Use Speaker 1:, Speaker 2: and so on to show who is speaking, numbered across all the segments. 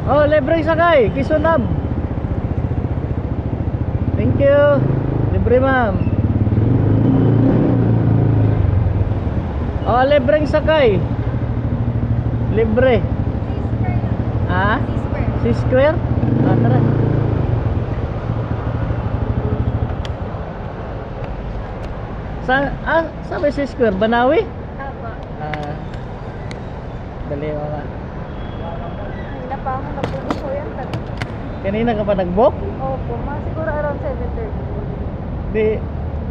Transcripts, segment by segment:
Speaker 1: Oh, libreng sakay, Kisunab. Thank you. Libre ma'am. Oh, libreng sakay. Libre. Ah? C-square? Ah, tara. Saan ba C-square? Banawi?
Speaker 2: Apo.
Speaker 1: Ah, dali mo nga.
Speaker 2: Kanina pa ako nagbubo ko yan.
Speaker 1: Kanina ka pa nag-book?
Speaker 2: Opo, mga siguro around 7:30.
Speaker 1: Di,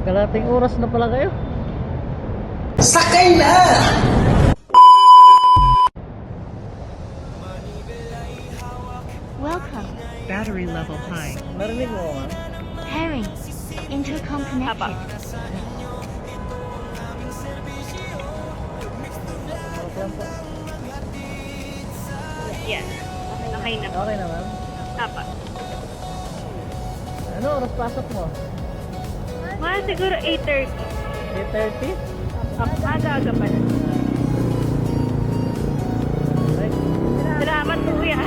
Speaker 1: kalating oras na pala kayo.
Speaker 3: Sakay na!
Speaker 4: Welcome.
Speaker 5: Battery level high.
Speaker 1: Narinig mo nga?
Speaker 4: Pairing. Intercom connected.
Speaker 2: Yes. Okay na po.
Speaker 1: Okay na ma'am.
Speaker 2: Tapa.
Speaker 1: Ano oras pasok mo?
Speaker 2: Mga siguro 8:30.
Speaker 1: 8:30?
Speaker 2: Aga-aga pa na.
Speaker 1: Right.
Speaker 2: Salamat kuya.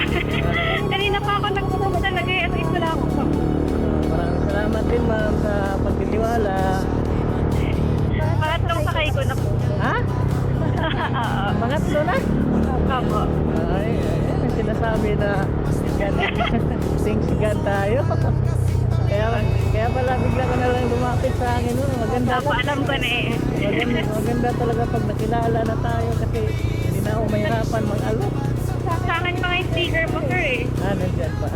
Speaker 2: Kanina pa ako nagpupunta talaga eh. At wala ako pa.
Speaker 1: Maraming salamat din ma'am sa pagtitiwala.
Speaker 2: Pangatlong sakay ko na po.
Speaker 1: Ha? Pangatlo na?
Speaker 2: Apo.
Speaker 1: Ay, ayan ang sinasabi na God, thanks God tayo. Kaya pala bigla ka na lang lumapit sa akin. No? Maganda
Speaker 2: Apo, alam ko na eh.
Speaker 1: maganda talaga pag nakilala na tayo kasi hindi na ako mahirapan mag-alok.
Speaker 2: Sa akin mga sticker mo sir eh.
Speaker 1: Nandyan pa.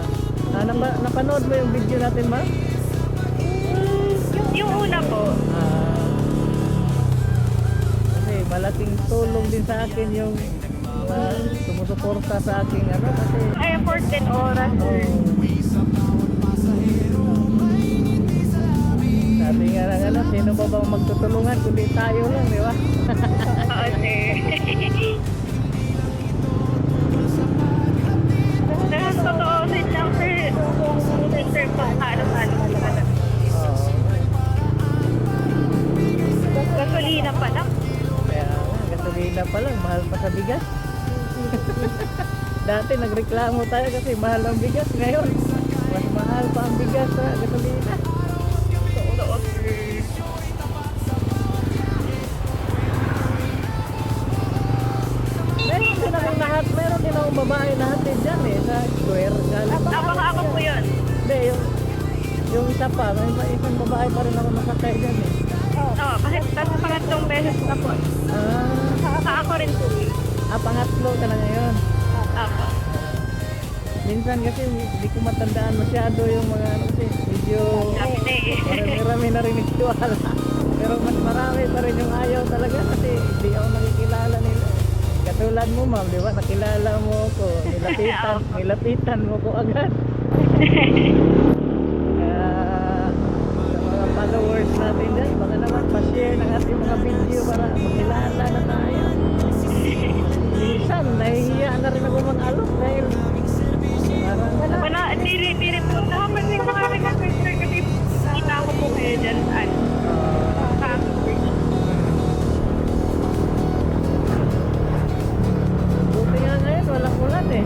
Speaker 1: Napanood mo yung video natin ma'am?
Speaker 2: Yung una po.
Speaker 1: Kasi malaking tulong din sa akin yung sumusuporta sa aking ano kasi
Speaker 2: Ay, 14 oras.
Speaker 1: sabi nga ng ano, sino ba bang magtutulungan kundi tayo lang, di ba?
Speaker 2: Oo sir. Pero totoo din lang sir. Sir, paano-paano talaga.
Speaker 1: Oo.
Speaker 2: Gasolina pa lang.
Speaker 1: Kaya nga, gasolina pa lang, mahal pa sa bigas. Dati nagreklamo tayo kasi mahal ang bigas, ngayon mas mahal pa ang bigas sa gasolina.
Speaker 2: Totoo sir.
Speaker 1: Meron din akong babae lahat din dyan eh, sa square. Galing pa.
Speaker 2: Baka ako po yun.
Speaker 1: Hindi, yung isa pa, may isang babae pa rin ako nakakay dyan eh.
Speaker 2: Oo, kasi pangatlong beses na po. Sa ako rin po.
Speaker 1: Pangatlo ka na ngayon.
Speaker 2: Apo.
Speaker 1: Minsan kasi hindi ko matandaan masyado yung mga ano kasi medyo
Speaker 2: Sabi na eh.
Speaker 1: marami na rin nagtiwala. Pero mas marami pa rin yung ayaw talaga kasi hindi ako nakikilala nila. Katulad mo ma'am, di ba? Nakilala mo ko, nilapitan mo ko agad. Sa mga followers natin dyan, baka naman pa-share ng ating mga video para makilala na tayo. Minsan, nahihiya na rin ako mag-alok dahil parang
Speaker 2: Wala, hindi rin po. Nakapansin ko nga rin kasi sir kasi kita ko po kayo dyan saan. Sa
Speaker 1: buti nga ngayon, walang ulan eh.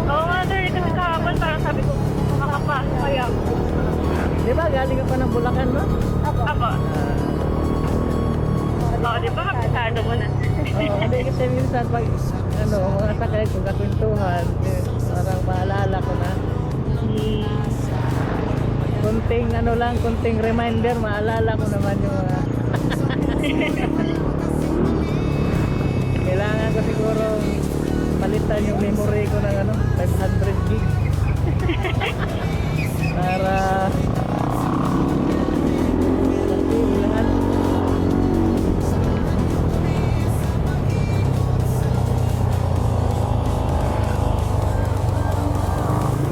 Speaker 2: Oo nga sir, kasi kahapon parang sabi ko makapasok kaya.
Speaker 1: Di ba, galing ka pa ng Bulacan no?
Speaker 2: Apo. Oo, di ba kapisado mo na?
Speaker 1: Oo, hindi kasi minsan pag mga sakay ko kakwentuhan, parang maalala ko na. Kunting reminder, maalala ko naman yung mga kailangan ko siguro palitan yung memory ko ng 500 gig para lahat.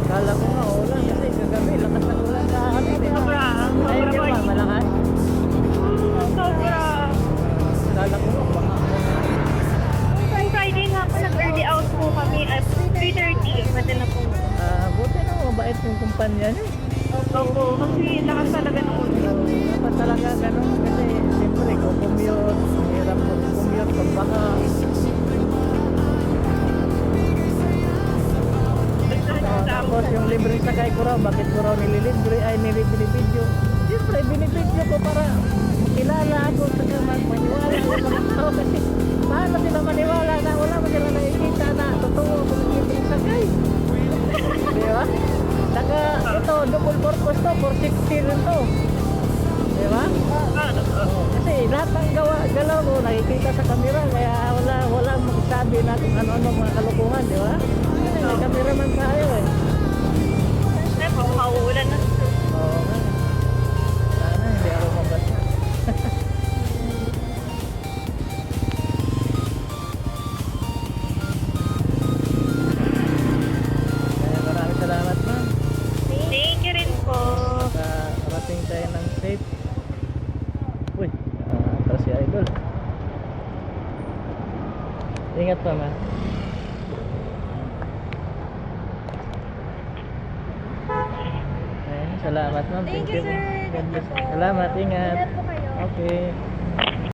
Speaker 1: Kala ko nga ulan kasi kagabi lakas ng ulan sa amin eh.
Speaker 2: Sobra.
Speaker 1: Ayun ka ba, malakas?
Speaker 2: Sobra.
Speaker 1: Kala ko nga baka
Speaker 2: Nung Friday nga po, nag-early out po kami at 3:30. Pwede na po.
Speaker 1: buti na mabait yung kumpanya niyo.
Speaker 2: Opo, kasi lakas talaga ng ulan.
Speaker 1: Dapat talaga ganun kasi siyempre kung commute, hirap mag-commute pag baka Tapos yung libreng sakay ko raw, bakit ko raw nililibre, ay binibidyo. Siyempre, binibidyo ko para makilala ako, saka maniwala ako sa mga tao kasi paano sila maniwala na wala mo sila nakikita na totoo kung libreng sakay. Di ba? Saka ito, double purpose to, for safety rin to. Di ba? Kasi lahat ng galaw mo nakikita sa kamera, kaya wala magsabi na kung ano-ano mga kalukuhan, di ba? Kasi may cameraman tayo eh.
Speaker 2: Ay, mauulan na.
Speaker 1: Oo nga. Sana hindi ako mabasa. Kaya maraming salamat ma'am.
Speaker 2: Thank you rin po.
Speaker 1: Nakarating tayo ng safe. Uy, atras si Idol. Ingat pa ma'am. Ayun, salamat ma'am.
Speaker 2: Thank you, sir.
Speaker 1: God
Speaker 2: Thank you
Speaker 1: bless.
Speaker 2: po.
Speaker 1: Salamat, ingat.
Speaker 2: Ingat po kayo.
Speaker 1: Okay.